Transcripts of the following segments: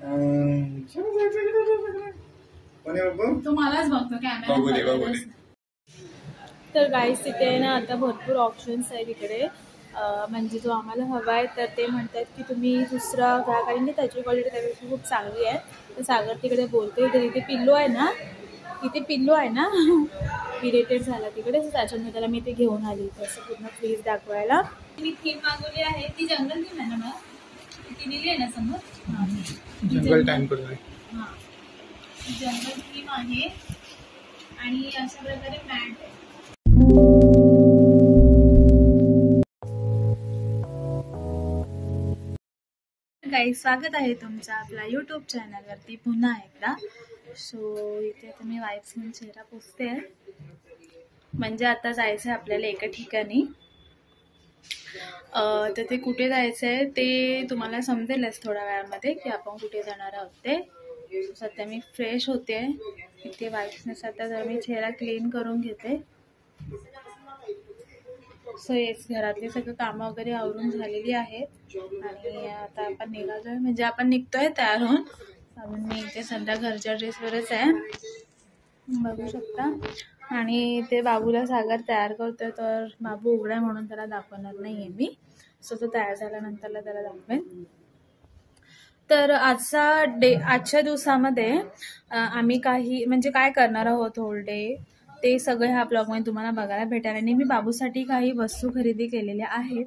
तो मलाच बघतो कॅमेरा. तर गाईस तिथे ना आता भरपूर ऑप्शन्स आहेत इकडे. म्हणजे जो आम्हाला हवा आहे तर ते म्हणतात की तुम्ही दुसरा घ्या, कारण की त्याची क्वालिटी त्यापेक्षा खूप चांगली आहे. तर सागर तिकडे बोलते. तर इथे पिल्लू आहे ना, इथे पिल्लू आहे ना इरिटेट झाला तिकडे, त्याच्यामुळे त्याला मी ते घेऊन आली तसं पूर्ण फ्रीज दाखवायला. मी थीम मागवली आहे ती जंगल थीम आहे ना, मला ती दिली आहे ना समोर, जंगल थीम आहे आणि अशा प्रकारे मॅट आहे. गाईस स्वागत आहे तुमचं आपल्या यूट्यूब चॅनलवरती पुन्हा एकदा. सो इथे आता मी वाईप्स घेऊन चेहरा पुसते. म्हणजे आता जायचं आहे आपल्याला एका ठिकाणी. तर ते कुठे जायचं आहे ते तुम्हाला समजेलच थोड्या वेळामध्ये की आपण कुठे जाणार आहोत ते. सध्या मी फ्रेश होते इथे वाईप्सने. सध्या जर मी चेहरा क्लीन करून घेते. सो येस, घरातली सगळं कामं वगैरे आवरून झालेली आहेत आणि आता आपण निघालोय, म्हणजे आपण निघतोय तयार होऊन. मी इथे सध्या घरच्या ड्रेसवरच आहे, बघू शकता. आणि ते बाबूला सागर तयार करतोय, तर बाबू उघडा म्हणून त्याला दाखवणार नाहीये मी. सो तो तयार झाल्यानंतरला त्याला दाखवेन. तर आजच्या दिवसामध्ये आम्ही काही म्हणजे काय करणार आहोत होल डे ते सगळं ह्या ब्लॉगमध्ये तुम्हाला बघायला भेटेल. आणि मी बाबूसाठी काही वस्तू खरेदी केलेल्या आहेत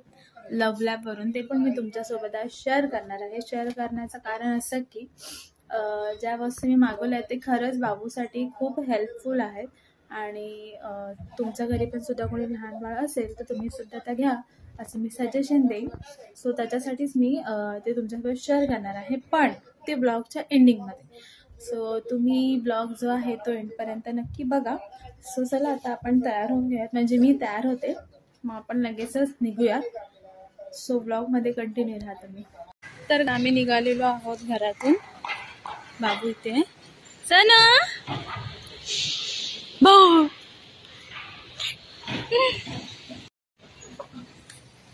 लव्ह लॅबवरून, ते पण मी तुमच्यासोबत आज शेअर करणार आहे. शेअर करण्याचं कारण असं की ज्या वस्तू मी मागवल्या आहेत ते खरंच बाबूसाठी खूप हेल्पफुल आहेत. आणि तुमच्या घरी पण सुद्धा कोणी लहान बाळ असेल तर तुम्ही सुद्धा त्या घ्या असं मी सजेशन देईन. सो त्याच्यासाठीच मी ते तुमच्यासोबत शेअर करणार आहे, पण ते ब्लॉगच्या एंडिंगमध्ये. सो तुम्ही ब्लॉग जो आहे तो एंडपर्यंत नक्की बघा. सो चला आता आपण तयार होऊन घेऊयात, म्हणजे मी तयार होते, मग आपण लगेचच निघूयात. सो ब्लॉगमध्ये कंटिन्यू राहा तुम्ही. तर आम्ही निघालेलो आहोत घरातून. बाबू इथे सना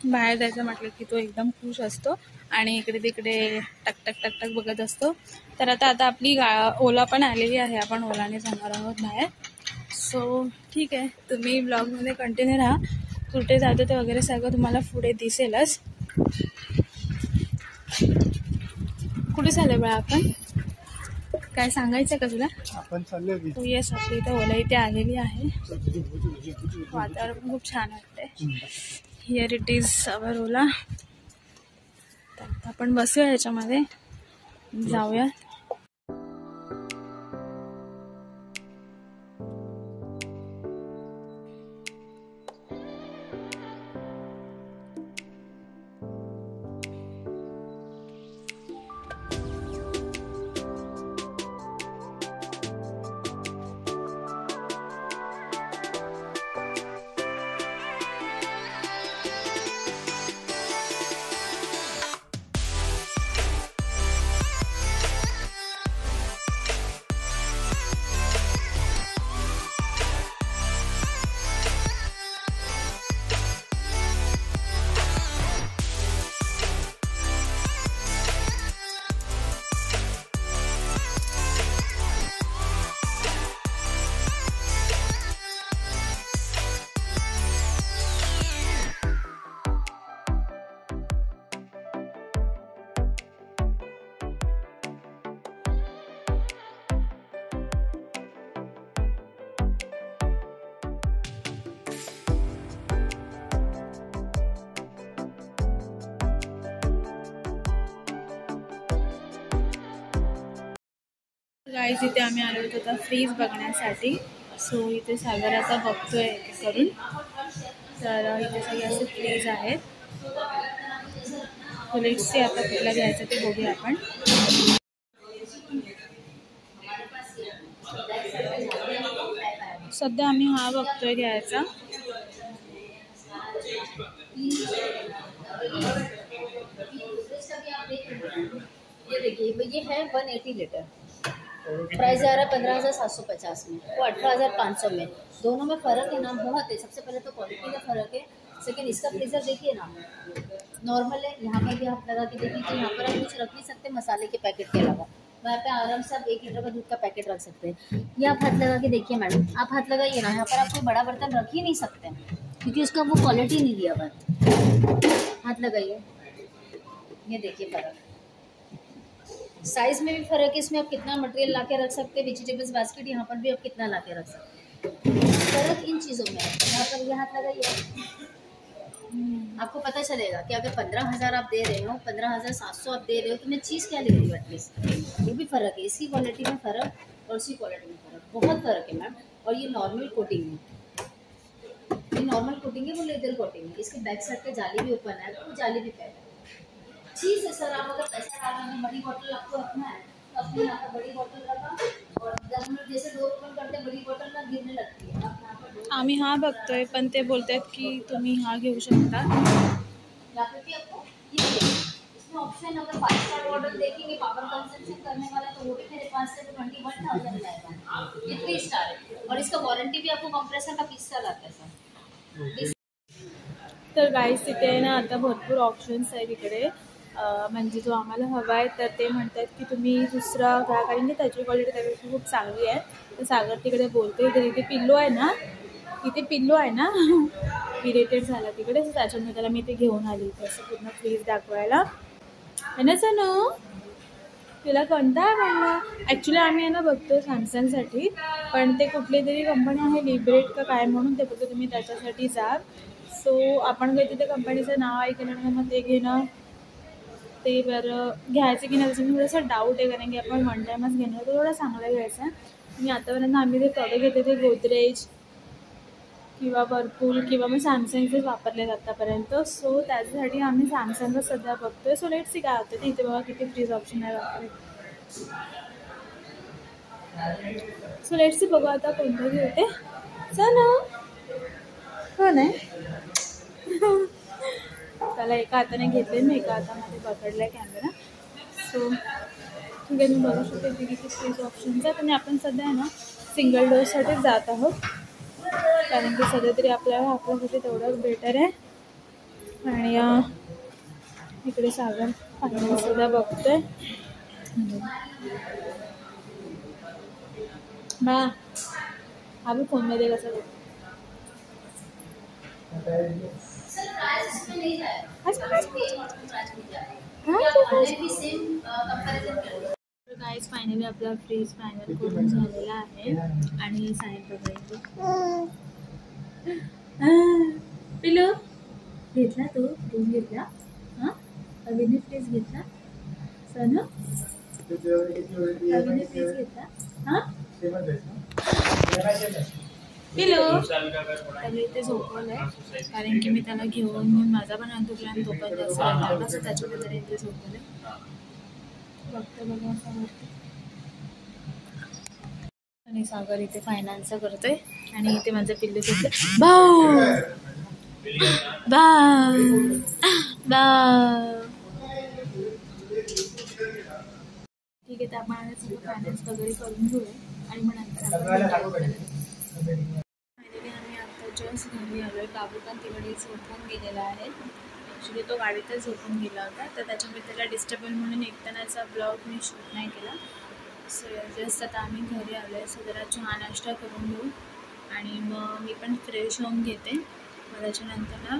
बाहेर जायचं म्हटलं की तो एकदम खुश असतो आणि इकडे तिकडे टकटक टकटक बघत असतो. तर आता आपली ओला पण आलेली आहे, आपण ओलाने जाणार आहोत बाहेर. सो ठीक आहे, तुम्ही ब्लॉगमध्ये कंटिन्यू राहा. कुठे जातो ते वगैरे सगळं तुम्हाला पुढे दिसेलच. कुठे चाललोय बाळा आपण, काय सांगायचं का तुला? आपण चाललोय. येस, आपली इथे ओला इथे आलेली आहे. वातावरण खूप छान वाटतंय. हिअर इट इज अवर ओला. तर आपण बसूया ह्याच्यामध्ये, जाऊया. गाईज इथे आम्ही आलो होतो आता फ्रीज बघण्यासाठी. सो इथे सागर आता बघतोय करून. तर इथे सगळे असे फ्रीज आहेत. लेट्स सी आता कुठला घ्यायचं ते बघूया आपण. सध्या आम्ही हा बघतोय घ्यायचा. ये देखिए, ये है 180 लीटर, प्राइस जा रहा है 15,750 में, वो 18,500 में. दोनों में फ़र्क है ना, बहुत है. सबसे पहले तो क्वालिटी का फ़र्क है. सेकेंड इसका फ्रीजर देखिए ना, नॉर्मल है। यहाँ पर भी आप लगा के देखिए कि यहाँ पर आप कुछ रख नहीं सकते मसाले के पैकेट के अलावा। वहाँ पे आराम से आप 1 लीटर का दूध का पैकेट रख सकते हैं। ये आप हाथ लगा के देखिए मैडम, आप हाथ लगाइए ना, यहाँ पर आप कोई बड़ा बर्तन रख ही नहीं सकते क्योंकि उसका वो क्वालिटी नहीं दिया हुआ है। हाथ लगाइए, ये देखिए फ़र्क, साइज में भी फ़र्क है। इसमें आप कितना मटेरियल ला के रख सकते हैं, वेजिटेबल्स बास्केट यहाँ पर भी आप कितना ला के रख सकते हैं, फ़र्क इन चीज़ों में है। यहाँ पर ये हाथ लगाइए, आपको पता चलेगा कि अगर 15,000 आप दे रहे हो, 15,700 आप दे रहे हो, तो मैं चीज़ क्या ले रही हूँ एटलीस्ट। वो भी फ़र्क है, इसकी क्वालिटी में फ़र्क और उसकी क्वालिटी में फ़र्क, बहुत फ़र्क है मैम। और ये नॉर्मल कोटिंग है, ये नॉर्मल कोटिंग है, वो लेदर कोटिंग है। इसके बैक साइड पे जाली भी ओपन है, तो वो जाली भी पैक है। चीज़ है सर, आप अगर पैसा डालना, बड़ी बॉटल आपको रखना है तो अपने यहाँ पर बड़ी बॉटल रखा और 10 मिनट जैसे डोर ओपन करते हैं, बड़ी बॉटल ना गिरने लगती है। आप यहाँ पर आम्ही हा बघतोय, पण ते बोलतायत की तुम्ही हा घेऊ शकता। या फिर भी आपको ये इसमें ऑप्शन, अगर 5 स्टार ऑर्डर देखेंगे पावर कंजम्पशन करने वाला, तो वो भी मेरे पास से 21,000 जाएगा। ये 3 स्टार है और इसका वारंटी भी आपको कंप्रेसर का 20 साल आता है सर। तर गाईस तिथे आहे ना आता भरपूर ऑप्शन्स आहेत इकडे, म्हणजे जो आम्हाला हवा आहे तर ते म्हणतात की तुम्ही दुसरा घ्या, कारण की त्याची क्वालिटी त्यापेक्षा खूप चांगली आहे। तर सागर तिकडे बोलते, तर इथे पिल्लू आहे ना, इथे पिल्लू आहे ना इरिटेट झाला तिकडे, तर त्याच्यामुळे त्याला मी ते घेऊन आली असं पूर्ण फ्रीज दाखवायला आहे ना सनू। तिला कंटाळा म्हणला। ॲक्च्युली आम्ही आहे ना बघतो सॅमसंगसाठी, पण ते कुठली तरी कंपनी आहे लिब्रेट का काय म्हणून, ते फक्त तुम्ही त्याच्यासाठी जा। सो आपण काही तिथे कंपनीचं नाव ऐकलं मग ते घेणं, ते बरं घ्यायचं की नाही त्याच्यामध्ये थोडंसं डाऊट आहे, कारण की आपण वन टाईमच घेणार, तर थोडं चांगलं घ्यायचं आहे। मी आतापर्यंत आम्ही जे प्रॉडक्ट घेते ते गोदरेज किंवा वर्लपूल किंवा मग सॅमसंगचेच वापरले आतापर्यंत। सो त्याच्यासाठी आम्ही सॅमसंगच सध्या बघतोय। सो लेट्स सी काय होतं ते। इथे बघा किती फ्रीज ऑप्शन आहे वापरे। सो लेट्स सी बघू आता कोणतं घेते चल हो नाही त्याला एका हाताने घेतले, मी एका हातामध्ये पकडला कॅमेरा। सो ठीक आहे, मी बघू शकते की किती फ्रीज ऑप्शन्स आहेत। आणि आपण सध्या आहे ना सिंगल डोससाठीच जात आहोत, कारण की सध्या तरी आपल्यासाठी तेवढंच बेटर आहे। आणि इकडे सागर फायनल सुद्धा बघतोय बा, हा भी फोनमध्ये कसा बघतो गाइस। फायनली आपला फ्रीज फायनल करून झालेला आहे आणि साहेब बघायचं पिलो घेतला, तो फ्रीज घेतला, हां अभिने फ्रीज घेतला सण, अभिने फ्रीज घेतला, हां पिलो त्याला इथे झोपवलं आहे, कारण की मी त्याला घेऊन माझा पण अंतुकला आणि तो पण जास्त असं त्याच्यामध्ये तरी इथे झोपवलं आहे। बघतो बघा असं वाटतं। आणि सागर इथे फायनान्स करतोय आणि इथे माझं पिल्लू घेतलं भाऊ भाऊ भाऊ। ठीक आहे, तर आपण फायनान्स वगैरे करून घेऊया आणि मग नंतर फायनली आम्ही आता जस्ट घरी आलो आहे। बाबू पण तिकडे झोपून गेलेला आहे, ॲक्च्युली तो गाडीतच झोपून गेला होता, तर त्याच्यामुळे त्याला डिस्टर्बल म्हणून एकतानाचा ब्लॉग मी शूट नाही केला। सो जस्ट आता आम्ही घरी आलो आहे, सो जरा चहा नाश्ता करून घेऊ आणि मग मी पण फ्रेश होऊन घेते, मग त्याच्यानंतर ना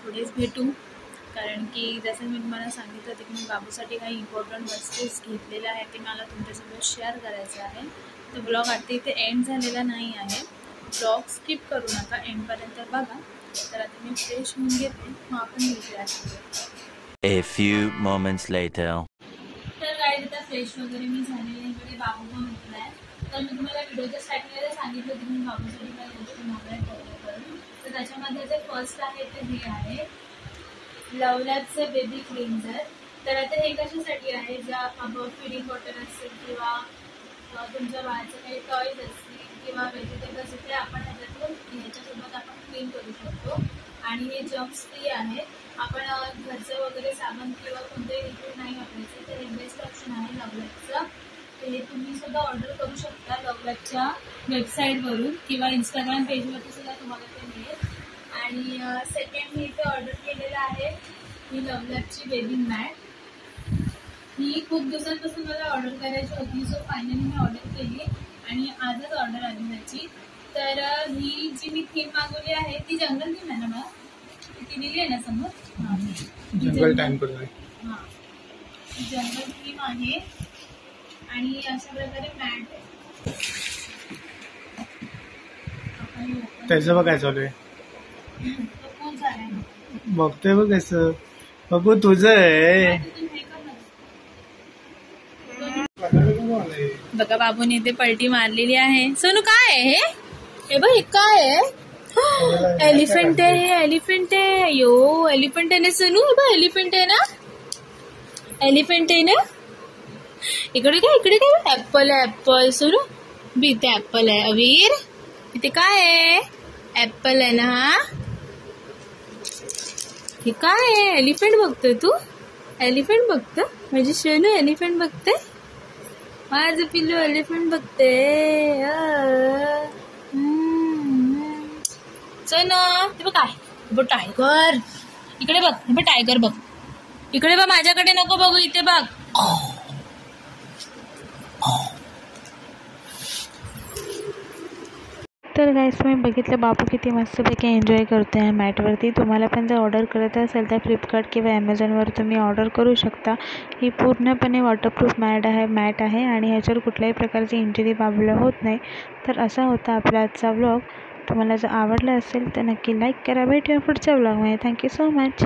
पुढेच भेटू। कारण की जसं मी तुम्हाला सांगितलं होतं की मी बाबूसाठी काही इम्पॉर्टंट वस्तूज घेतलेल्या आहेत, ते मला तुमच्यासोबत शेअर करायचं आहे। तर ब्लॉग आता इथे एंड झालेला नाही आहे, ब्लॉग स्किप करू नका, एंडपर्यंत बघा। तर आता मी फ्रेश होऊन घेते, मग आपण भेटूया। A few moments later. तर काय आता फ्रेश वगैरे मी झालेली आहे, इकडे बाबू पण उठला आहे। तर मी तुम्हाला व्हिडिओच्या स्टार्टिंगमध्ये सांगितलं होतं मी बाबूसाठी काही गोष्टी मागवायला फॉलो करून, तर त्याच्यामध्ये जे फर्स्ट आहे ते हे आहे लवलॅबचे बेबी क्लीन्झर। तर आता हे कशासाठी आहे, ज्या अबव फीडिंग बॉटल असेल किंवा तुमच्या बाळाचे काही टॉयज असतील किंवा व्हेजिटेबल्स ते आपण ह्याच्यासोबत आपण क्लीन करू शकतो। आणि हे जम्स फ्री आहे, आपण घरचं वगैरे साबण किंवा कोणतेही लिक्विड नाही वापरायचं, तर हे बेस्ट ऑप्शन आहे लवलॅबचं। तर हे तुम्ही सुद्धा ऑर्डर करू शकता लवलॅबच्या वेबसाईटवरून किंवा इंस्टाग्राम पेजवरती सुद्धा तुम्हाला ते मिळेल। आणि सेकंड मी इथे ऑर्डर केलेलं आहे ही लवलॅबची बेबिंग मॅट. ही खूप दिवसांपासून मला ऑर्डर करायची होती, सो फायनली मी ऑर्डर केली आणि आजच ऑर्डर आली त्याची. तर ही जी मी थीम मागवली आहे ती जंगल थीम आहे ना मला, ती दिली आहे ना समोर. हां, जंगल टाइम करून हां, जंगल थीम आहे आणि अशा प्रकारे मॅट आहे. त्याचं बघ काय चालू आहे. तो खूप झाला बघतोय बघ कसं. बघू तुझं आहे. बघा बाबूने इथे पलटी मारलेली आहे. सोनू काय आहे हे? हे बघ, हे काय आहे? एलिफंट आहे, एलिफंट आहे. यो एलिफंट आहे ना सोनू, हे बघ एलिफंट आहे ना, एलिफंट आहे ना. इकडे काय ऍपल आहे, ऍपल. सोनू बी इथे ऍपल आहे. अवीर इथे काय आहे? ऍपल आहे ना. हा हे काय आहे? एलिफंट बघतोय तू? एलिफंट बघतो म्हणजे सोनू एलिफंट बघते. माझं पिल्लू एलिफंट बघते. सोनू हे बघ काय, बघ टायगर. इकडे बघ, हे बघ टायगर बघ. इकडे बघ, माझ्याकडे नको बघू, इथे बघ. तर गाईस तुम्ही बघितलं बाबू किती मस्तपैकी एन्जॉय करतो आहे मॅटवरती. तुम्हाला पण जर ऑर्डर करत असेल तर फ्लिपकार्ट किंवा ॲमेझॉनवर तुम्ही ऑर्डर करू शकता. ही पूर्णपणे वॉटरप्रूफ मॅट आहे आणि ह्याच्यावर कुठल्याही प्रकारची इंजुरी बाबूला होत नाही. तर असा होता आपला आजचा व्लॉग. तुम्हाला जर आवडला असेल तर नक्की लाईक करा. भेटूया पुढच्या व्लॉगमध्ये. Thank you so much.